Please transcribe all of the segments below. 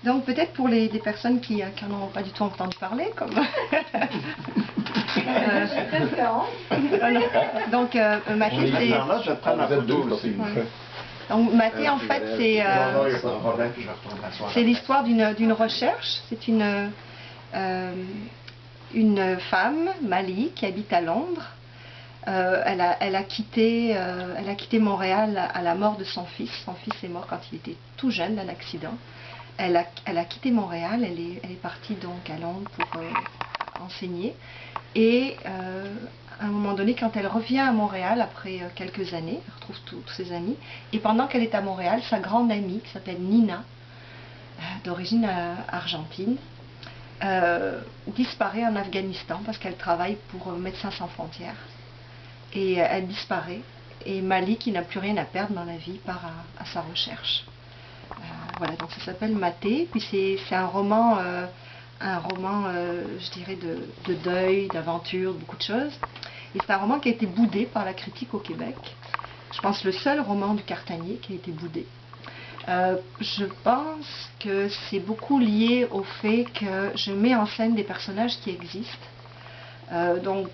Donc peut-être pour les personnes qui n'en ont pas du tout entendu parler, comme... Donc Mathé, en fait, c'est l'histoire d'une recherche. C'est une femme, Mali, qui habite à Londres. Elle a quitté Montréal à la mort de son fils. Son fils est mort quand il était tout jeune d'un accident. Elle a quitté Montréal, elle est partie donc à Londres pour enseigner. Et à un moment donné, quand elle revient à Montréal, après quelques années, elle retrouve tous ses amis, et pendant qu'elle est à Montréal, sa grande amie, qui s'appelle Nina, d'origine argentine, disparaît en Afghanistan parce qu'elle travaille pour Médecins sans frontières. Et elle disparaît, et Mali, qui n'a plus rien à perdre dans la vie, part à sa recherche. Voilà, donc ça s'appelle Mathé, puis c'est un roman, je dirais, de deuil, d'aventure, de beaucoup de choses. Et c'est un roman qui a été boudé par la critique au Québec. Je pense le seul roman du Cartanier qui a été boudé. Je pense que c'est beaucoup lié au fait que je mets en scène des personnages qui existent. Donc,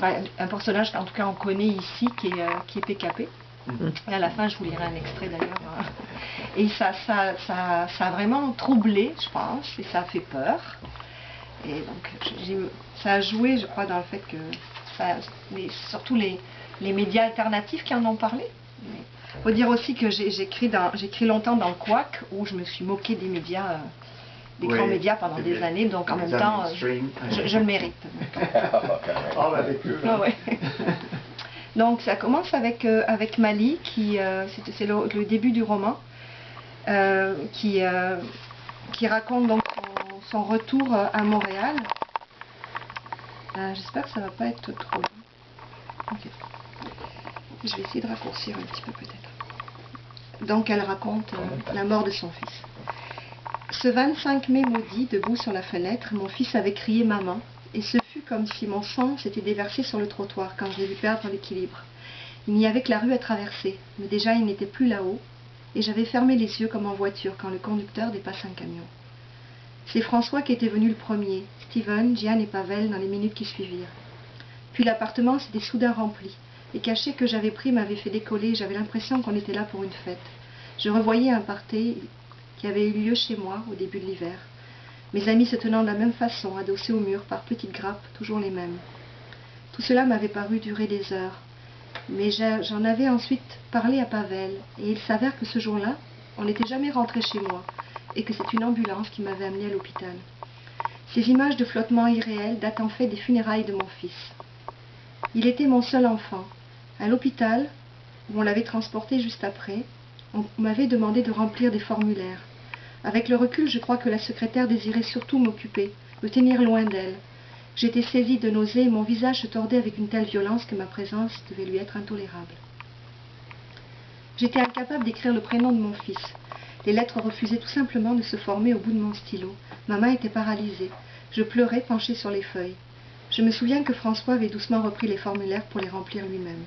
un personnage qu'en tout cas on connaît ici, qui est PKP. Et à la fin, je vous lirai un extrait d'ailleurs. Et ça a vraiment troublé, je pense, et ça a fait peur. Et donc, ça a joué, je crois, dans le fait que, surtout les médias alternatifs qui en ont parlé. Il faut dire aussi que j'écris longtemps dans le Quack, où je me suis moquée des médias, des grands médias pendant des années, donc en même temps, je le mérite. Donc ça commence avec Mali, c'est le début du roman, qui raconte donc son retour à Montréal. J'espère que ça va pas être trop long. Okay. Je vais essayer de raccourcir un petit peu peut-être. Donc elle raconte la mort de son fils. Ce 25 mai maudit, debout sur la fenêtre, mon fils avait crié « Maman ». Et ce fut comme si mon sang s'était déversé sur le trottoir quand je l'ai vu perdre l'équilibre. Il n'y avait que la rue à traverser, mais déjà il n'était plus là-haut, et j'avais fermé les yeux comme en voiture quand le conducteur dépasse un camion. C'est François qui était venu le premier, Steven, Jeanne et Pavel dans les minutes qui suivirent. Puis l'appartement s'était soudain rempli. Les cachets que j'avais pris m'avaient fait décoller et j'avais l'impression qu'on était là pour une fête. Je revoyais un party qui avait eu lieu chez moi au début de l'hiver. Mes amis se tenant de la même façon, adossés au mur par petites grappes, toujours les mêmes. Tout cela m'avait paru durer des heures. Mais j'en avais ensuite parlé à Pavel, et il s'avère que ce jour-là, on n'était jamais rentré chez moi, et que c'est une ambulance qui m'avait amené à l'hôpital. Ces images de flottement irréel datent en fait des funérailles de mon fils. Il était mon seul enfant. À l'hôpital, où on l'avait transporté juste après, on m'avait demandé de remplir des formulaires. Avec le recul, je crois que la secrétaire désirait surtout m'occuper, me tenir loin d'elle. J'étais saisie de nausées et mon visage se tordait avec une telle violence que ma présence devait lui être intolérable. J'étais incapable d'écrire le prénom de mon fils. Les lettres refusaient tout simplement de se former au bout de mon stylo. Ma main était paralysée. Je pleurais penchée sur les feuilles. Je me souviens que François avait doucement repris les formulaires pour les remplir lui-même.